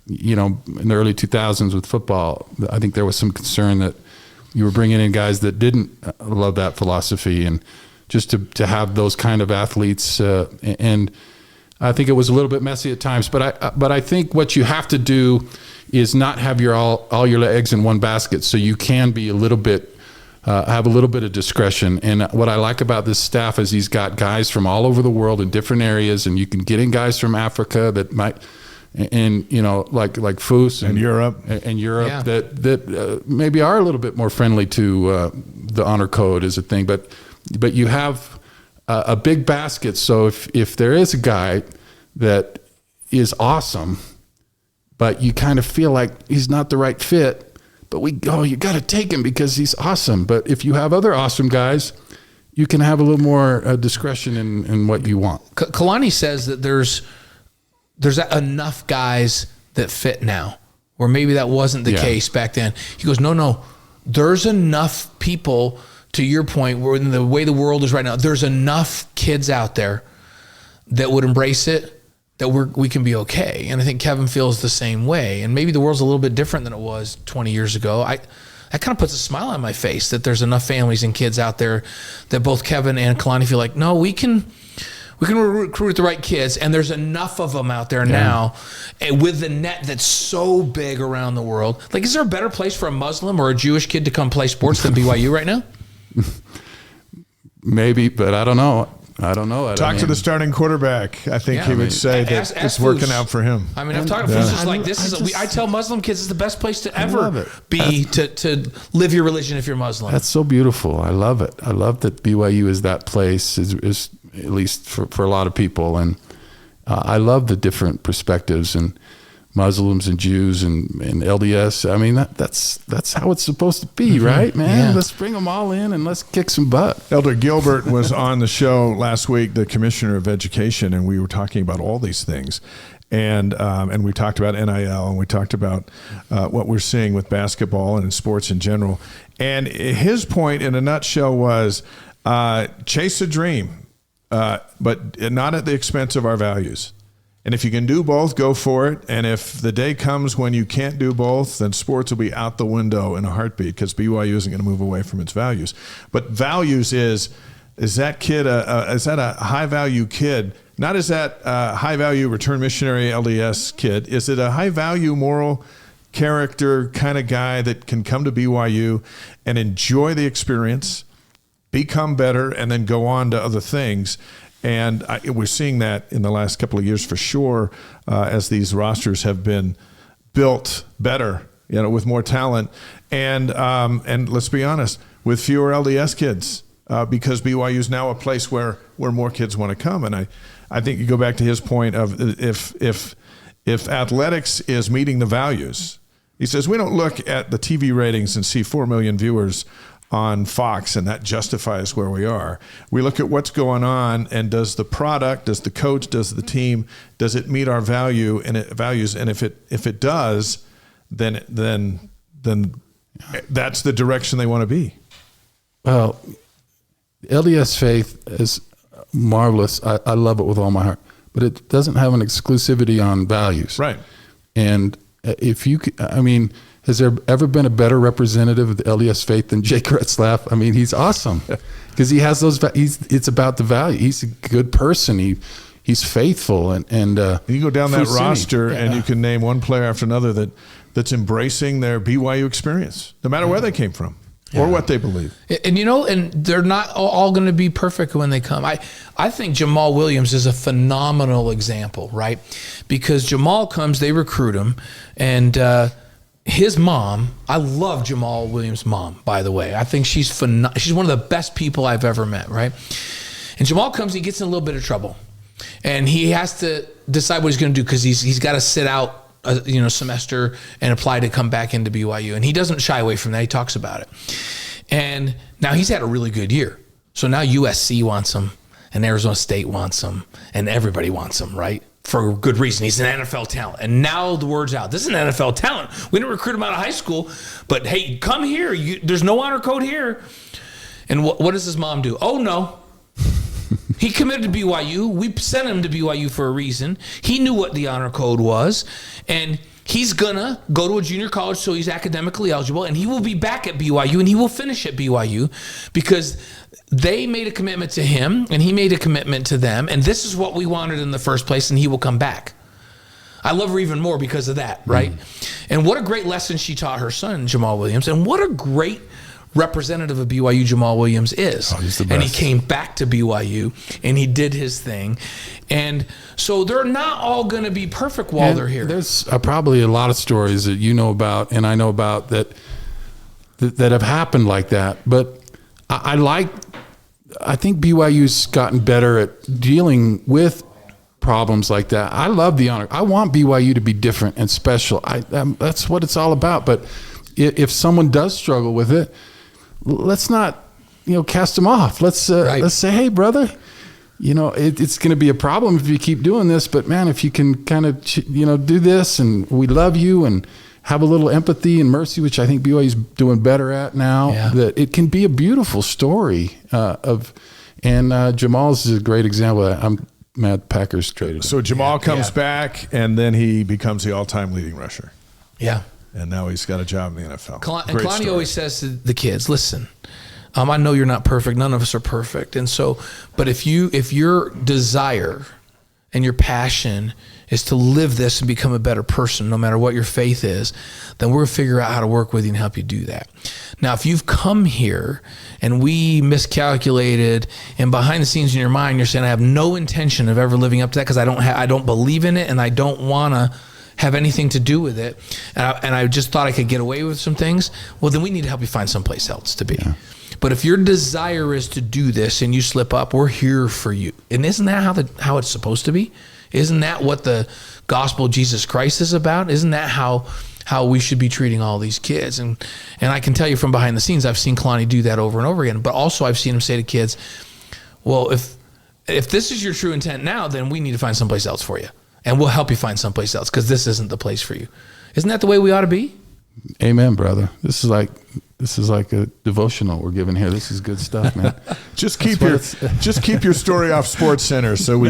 In the early 2000s with football, I think there was some concern that you were bringing in guys that didn't love that philosophy, and just to have those kind of athletes. And I think it was a little bit messy at times, but I think what you have to do is not have all your eggs in one basket, so you can be a little bit have a little bit of discretion. And what I like about this staff is he's got guys from all over the world in different areas, and you can get in guys from Africa that might, and like Foos And Europe. Yeah. that maybe are a little bit more friendly to the honor code as a thing, but you have a big basket. So if there is a guy that is awesome, but you kind of feel like he's not the right fit, but you got to take him because he's awesome. But if you have other awesome guys, you can have a little more discretion in what you want. Kalani says that there's enough guys that fit now, where maybe that wasn't the case back then. He goes, no, there's enough people, to your point, where in the way the world is right now, there's enough kids out there that would embrace it, that we can be okay. And I think Kevin feels the same way. And maybe the world's a little bit different than it was 20 years ago. That kind of puts a smile on my face that there's enough families and kids out there that both Kevin and Kalani feel like, no, we can recruit the right kids, and there's enough of them out there now, and with the net that's so big around the world. Like, is there a better place for a Muslim or a Jewish kid to come play sports than BYU right now? Maybe, but I don't know. Talk to the starting quarterback. I think he would say that it's working out for him. I mean, I've talked to Foos like, I tell Muslim kids it's the best place to ever be to live your religion if you're Muslim. That's so beautiful. I love it. I love that BYU is that place, is at least for a lot of people. And I love the different perspectives and Muslims and Jews and LDS. I mean, that's how it's supposed to be, right, man? Yeah. Let's bring them all in and let's kick some butt. Elder Gilbert was on the show last week, the Commissioner of Education, and we were talking about all these things. And we talked about NIL, and we talked about what we're seeing with basketball and in sports in general. And his point in a nutshell was chase a dream, but not at the expense of our values. And if you can do both, go for it. And if the day comes when you can't do both, then sports will be out the window in a heartbeat, because BYU isn't going to move away from its values. But values is that kid is that a high value kid? Not is that a high value return missionary LDS kid? Is it a high value moral character kind of guy that can come to BYU and enjoy the experience, become better, and then go on to other things? And we're seeing that in the last couple of years for sure, as these rosters have been built better, with more talent, and let's be honest, with fewer LDS kids, because BYU is now a place where more kids want to come. And I think you go back to his point of if if athletics is meeting the values, he says, we don't look at the TV ratings and see 4 million viewers on Fox and that justifies where we are. We look at what's going on, and does the product, does the coach, does the team, does it meet our values? And if it does, then that's the direction they want to be. Well, LDS faith is marvelous. I love it with all my heart, but it doesn't have an exclusivity on values. Right. And if you could, I mean, has there ever been a better representative of the LDS faith than Jake Retzlaff? I mean, he's awesome because he has those. It's about the value. He's a good person. He's faithful, and you go down that roster and you can name one player after another that's embracing their BYU experience, no matter where they came from or what they believe. And and they're not all going to be perfect when they come. I think Jamal Williams is a phenomenal example, right? Because Jamal comes, they recruit him, and his mom, I love Jamal Williams' mom, by the way. I think she's she's one of the best people I've ever met, right? And Jamal comes, he gets in a little bit of trouble. And he has to decide what he's going to do because he's got to sit out a semester and apply to come back into BYU. And he doesn't shy away from that. He talks about it. And now he's had a really good year. So now USC wants him, and Arizona State wants him, and everybody wants him, right? For good reason. He's an NFL talent. And now the word's out. This is an NFL talent. We didn't recruit him out of high school, but hey, come here. There's no honor code here. And what does his mom do? Oh, no. He committed to BYU. We sent him to BYU for a reason. He knew what the honor code was. And he's going to go to a junior college so he's academically eligible. And he will be back at BYU, and he will finish at BYU because they made a commitment to him, and he made a commitment to them, and this is what we wanted in the first place, and he will come back. I love her even more because of that, right? And what a great lesson she taught her son, Jamal Williams, and what a great representative of BYU Jamal Williams is. Oh, he's the best. And he came back to BYU, and he did his thing. And so they're not all going to be perfect while they're here. There's probably a lot of stories that you know about, and I know about, that have happened like that, but I think BYU's gotten better at dealing with problems like that. I love the honor. I want BYU to be different and special. That's what it's all about. But if someone does struggle with it, let's not, cast them off. Let's say, hey, brother, it's going to be a problem if you keep doing this. But man, if you can kind of, do this, and we love you, and have a little empathy and mercy, which I think BYU is doing better at now, that it can be a beautiful story and Jamal's is a great example. I'm mad Packers traded him. So Jamal comes back, and then he becomes the all-time leading rusher. Yeah. And now he's got a job in the NFL. And Kalani always says to the kids, listen, I know you're not perfect. None of us are perfect. And so, but if your desire and your passion is to live this and become a better person, no matter what your faith is, then we'll figure out how to work with you and help you do that. Now, if you've come here and we miscalculated, and behind the scenes in your mind, you're saying, I have no intention of ever living up to that because I don't believe in it, and I don't want to have anything to do with it, and I just thought I could get away with some things, well, then we need to help you find someplace else to be. Yeah. But if your desire is to do this and you slip up, we're here for you. And isn't that how it's supposed to be? Isn't that what the gospel of Jesus Christ is about? Isn't that how we should be treating all these kids? And I can tell you from behind the scenes, I've seen Kalani do that over and over again. But also I've seen him say to kids, well, if this is your true intent now, then we need to find someplace else for you. And we'll help you find someplace else because this isn't the place for you. Isn't that the way we ought to be? Amen, brother. This is like a devotional we're giving here. This is good stuff, man. just keep your story off Sports Center so we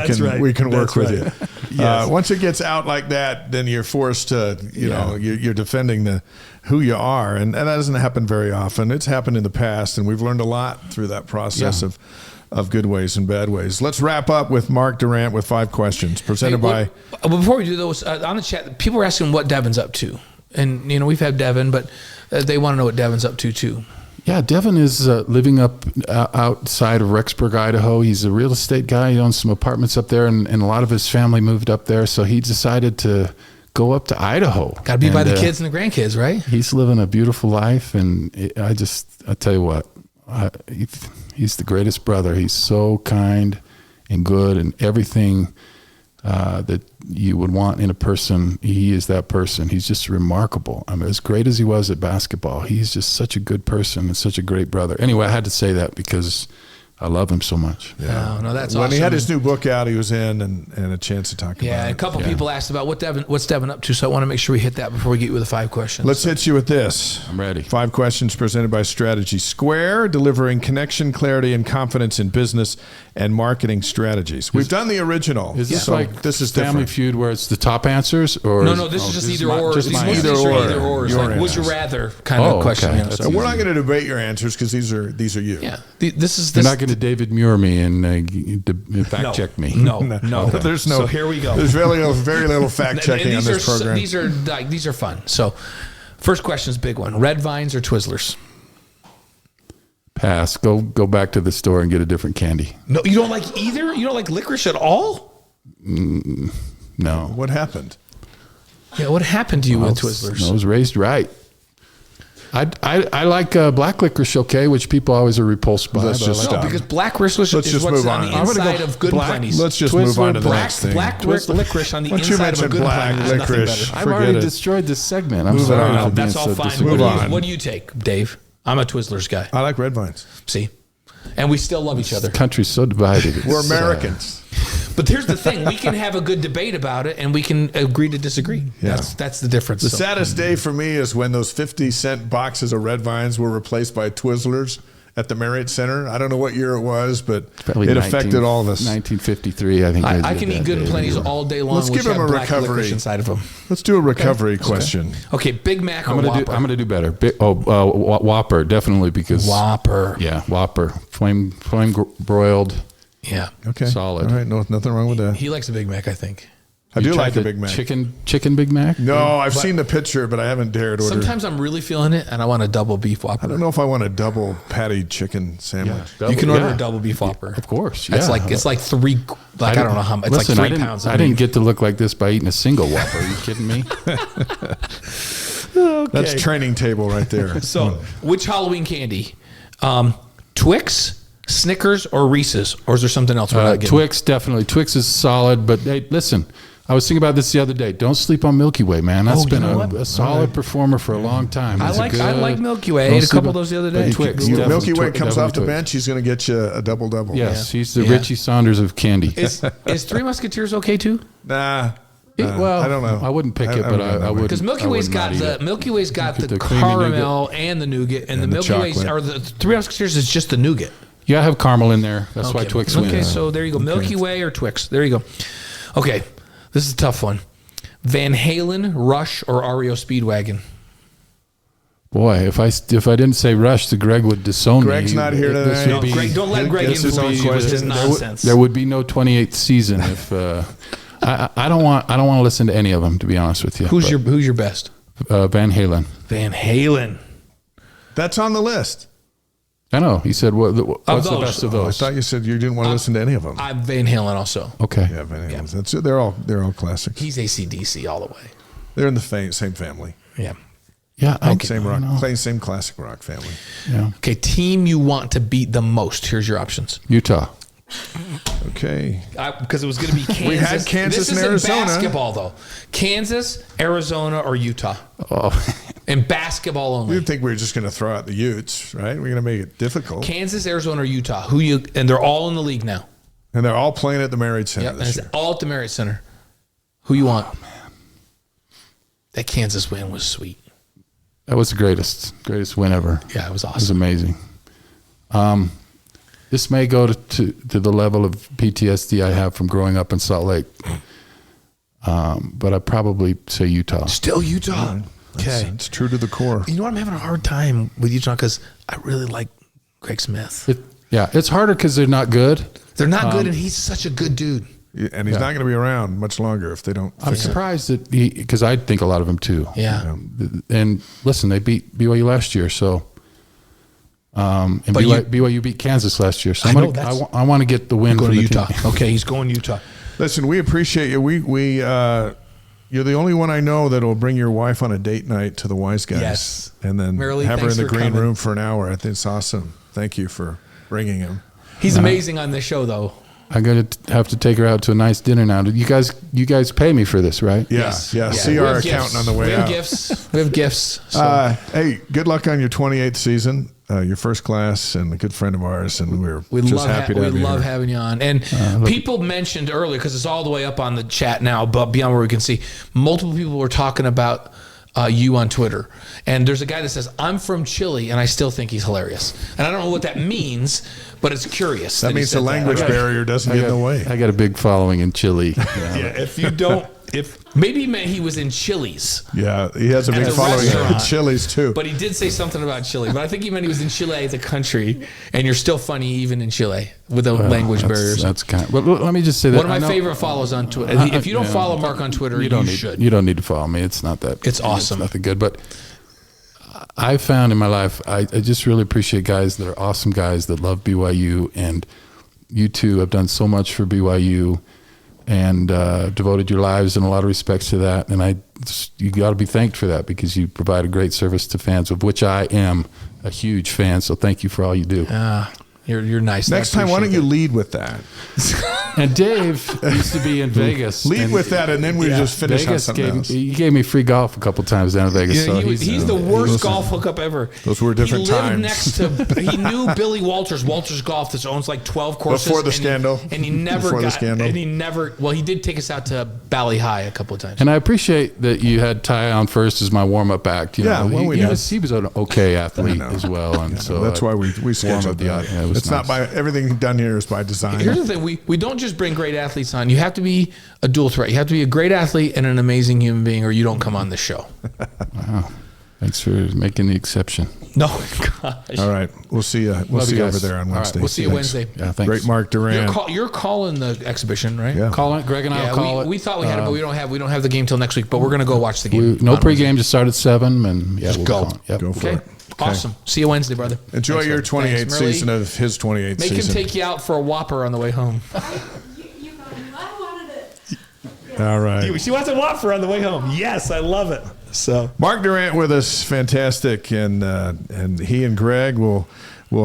can work with you. Yes. Once it gets out like that, then you're forced to you're defending who you are, and that doesn't happen very often. It's happened in the past, and we've learned a lot through that process of good ways and bad ways. Let's wrap up with Mark Durrant with 5 questions presented by. Before we do those, on the chat, people are asking what Devin's up to. And, we've had Devin, but they want to know what Devin's up to, too. Yeah, Devin is living up outside of Rexburg, Idaho. He's a real estate guy. He owns some apartments up there, and a lot of his family moved up there. So he decided to go up to Idaho. Got to be by the kids and the grandkids, right? He's living a beautiful life. And I tell you what, he's the greatest brother. He's so kind and good, and everything that you would want in a person. He is that person. He's just remarkable. I mean, as great as he was at basketball, he's just such a good person and such a great brother. Anyway, I had to say that because I love him so much. Yeah. No, that's when awesome. he had his new book out, he was in and a chance to talk about it. Yeah, a couple people asked about what's Devin up to, so I want to make sure we hit that before we get you with the 5 questions. Let's hit you with this. I'm ready. 5 questions presented by Strategy Square, delivering connection, clarity, and confidence in business and marketing strategies. We've done the original. Is this so like this is Family different. Feud where it's the top answers? Or No, this is just either or. Just These my most of either these are or. either or. It's Your like, would you answers. rather kind Oh, of question. okay. You know, That's so. We're not going to debate your answers because these are you. Yeah. This is You're this. not going to David Muir me and fact check me. No. There's no. So here we go. There's very little fact checking And on this program. These are fun. So, first question is a big one: Red Vines or Twizzlers? Pass. Go back to the store and get a different candy. No, you don't like either. You don't like licorice at all. No. What happened? Yeah, what happened to you with Twizzlers? I was raised right. I like black licorice, okay, which people always are repulsed by. Let's but I just like- stop. Because black licorice Let's is just what's move on on. the I'm gonna inside go of Good black- Plenty's. Let's just Twizzler, move on to the black next thing. black licorice on the Once you inside of a mention Good black Plenty's is nothing licorice, better. I've forget already it. destroyed this segment. I'm Move sorry. on. for being That's all so fine. disagreeable. Move on. What do you take, Dave? I'm a Twizzlers guy. I like red vines. See, and we still love each other. The country's so divided. It's, We're Americans. But here's the thing: we can have a good debate about it, and we can agree to disagree. Yeah. That's the difference. The So- saddest day for me is when those 50-cent boxes of red vines were replaced by Twizzlers at the Marriott Center. I don't know what year it was, but Probably it affected all of us. 1953, I think. I did can that eat Good day. Plenty's all day long. Let's which give him have a black recovery. licorice inside of them. Let's do a recovery question. Okay, Big Mac or I'm Whopper? gonna do better. Whopper, definitely, because Whopper. Yeah, Whopper, flame broiled. Yeah. Okay. Solid. All right. No, nothing wrong with that. He likes a Big Mac, I think. I You do tried like a the Big Mac. Chicken Big Mac. No, I've seen the picture, but I haven't dared order. Sometimes I'm really feeling it, and I want a double beef Whopper. I don't know if I want a double patty chicken sandwich. You can order a double beef Whopper. Of course. It's yeah. like 3. Like I don't know how much. It's Listen, like 3 pounds. I didn't get to look like this by eating a single Whopper. Are you kidding me? That's training table right there. So, which Halloween candy? Twix, Snickers, or Reese's? Or is there something else we're not getting? Twix, definitely. Twix is solid, but hey, listen. I was thinking about this the other day. Don't sleep on Milky Way, man. That's Oh, been you know what? a solid performer for a long time. I It's like Milky Way. I Don't ate a sleep couple of on- those the other but day. Twix, You- definitely Milky Way comes off the Twix. bench, he's going to get you a double-double. Yes, he's the Yeah. Richie Saunders of candy. Is Three Musketeers okay too? Nah. Well, I don't know. I wouldn't pick I- it, I but don't know. I would. Because Milky Way's got the the creamy caramel and the nougat, and the the Milky Way's chocolate. or the Three Musketeers is just the nougat. You gotta have caramel in there. That's why Okay. Twix Okay, wins. so there you go. Milky Way or Twix. There you go. Okay, this is a tough one. Van Halen, Rush, or REO Speedwagon? Boy, if I didn't say Rush, the Greg would disown me. Greg's not here This today. would be- Greg, don't let he Greg gets his own influence you with his questions. nonsense. There would be no 28th season if I don't want to listen to any of them, to be honest with you. Who's your best? Van Halen? Van Halen. That's on the list. I know. He said, what's the those. best of Oh, I those? thought you said you didn't want to listen to any of them. I'm Van Halen also. Okay. Yeah, Van Halen's. That's they're all classics. He's AC/DC all the way. They're in the same family. Yeah. Yeah. Same rock, same classic rock family. Yeah. Okay, team you want to beat the most. Here's your options. Utah. Okay. Because it was going to be Kansas. We had Kansas this and is Arizona. In basketball, though. Kansas, Arizona, or Utah. Oh, In basketball only. You'd think we were just going to throw out the Utes, right? We're going to make it difficult. Kansas, Arizona, or Utah. And they're all in the league now. And they're all playing at the Marriott Center Yep, and this it's year. all at the Marriott Center. Who you want? That Kansas win was sweet. that was the greatest win ever. Yeah, it was It was awesome. amazing. This may go to the level of PTSD I have from growing up in Salt Lake. But I'd probably say Utah. Still Utah. Okay. It's true to the core. You know what? I'm having a hard time with Utah because I really like Greg Smith. It's harder because they're not good. They're not good, and he's such a good dude. And he's not going to be around much longer if they don't I'm fix it. surprised that because I think a lot of him too. Yeah. And listen, they beat BYU last year, so. And But BYU beat Kansas last year, so I know, I want to get the win Go from to the Utah. team. Okay, he's going Utah. Listen, we appreciate you. You're the only one I know that will bring your wife on a date night to the Wise Guys. Yes. And then Marilee, have her in thanks the for green coming. room for an hour. I think it's awesome. Thank you for bringing him. He's amazing on this show, though. I'm going to have to take her out to a nice dinner now. You guys pay me for this, right? Yeah. Yes. Yeah. Yeah. See We our have accountant gifts. on the way We have out. gifts. We have gifts. So. Hey, good luck on your 28th season. Your first class, and a good friend of ours, and we're just happy to have you We love here. having you on. And people mentioned earlier, because it's all the way up on the chat now, but beyond where we can see, multiple people were talking about you on Twitter. And there's a guy that says, I'm from Chile, and I still think he's hilarious. And I don't know what that means, but it's curious. That he means the said language that. barrier doesn't get in the way. I got a big following in Chile. If you don't, maybe he meant he was in Chili's. Yeah, he has a At big the following in restaurant. Chili's too. But he did say something about Chile. But I think he meant he was in Chile as a country, and you're still funny even in Chile with the language barriers. That's kind of, well, let me just say that. One of my favorite follows on Twitter. If you don't follow Mark on Twitter, you should. You don't need to follow me. It's not that. It's awesome. It's nothing good. But I found in my life, I just really appreciate guys that are awesome guys that love BYU, and you two have done so much for BYU and devoted your lives in a lot of respects to that. And you got to be thanked for that, because you provide a great service to fans, of which I am a huge fan. So thank you for all you do. You're nice. Next time, why don't you lead with that? And Dave used to be in Vegas. Lead with that, and then we just finish on Vegas something else. he gave me free golf a couple times down in Vegas. Yeah, so he's the worst golf hookup ever. Those were different he lived times. next to. He knew Billy Walters Golf, that owns like 12 courses Before the scandal. and he never Before the got. scandal. And he never. Well, he did take us out to Bali High a couple of times. And I appreciate that you had Ty on first as my warm-up act. You know, well, he was an okay athlete as well, and so that's why we warm scheduled up the that. audience. Yeah, it was It's not nice. by everything done here is by design. Here's the thing: we don't just bring great athletes on. You have to be a dual threat. You have to be a great athlete and an amazing human being, or you don't come on this show. Wow. Thanks for making the exception. No, gosh. All right, we'll see you. We'll Love see you you over guys. there on All right, Wednesday. We'll see you Thanks. Wednesday. Yeah, thanks. Great, Mark Durrant. You're calling the exhibition, right? Yeah. Call it. Greg and I'll call it. We thought we had it, but we don't have the game till next week. But we're gonna go watch the game. No on Wednesday. pregame. Just start at 7, and we'll go. call it. Yep. Go for Okay. it. Awesome. See you Wednesday, brother. Enjoy your 28th Thanks, Merle. season of his 28th Make season. him take you out for a Whopper on the way home. I wanted it. All right. She wants a Whopper on the way home. Yes, I love it. So Mark Durrant with us, fantastic, and he and Greg will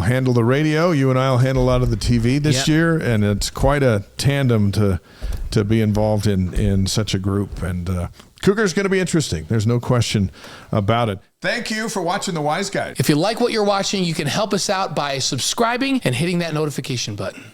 handle the radio. You and I will handle a lot of the TV this Yep. year, and it's quite a tandem to be involved in such a group. And Cougars going to be interesting. There's no question about it. Thank you for watching The Wise Guy. if you like what you're watching, you can help us out by subscribing and hitting that notification button.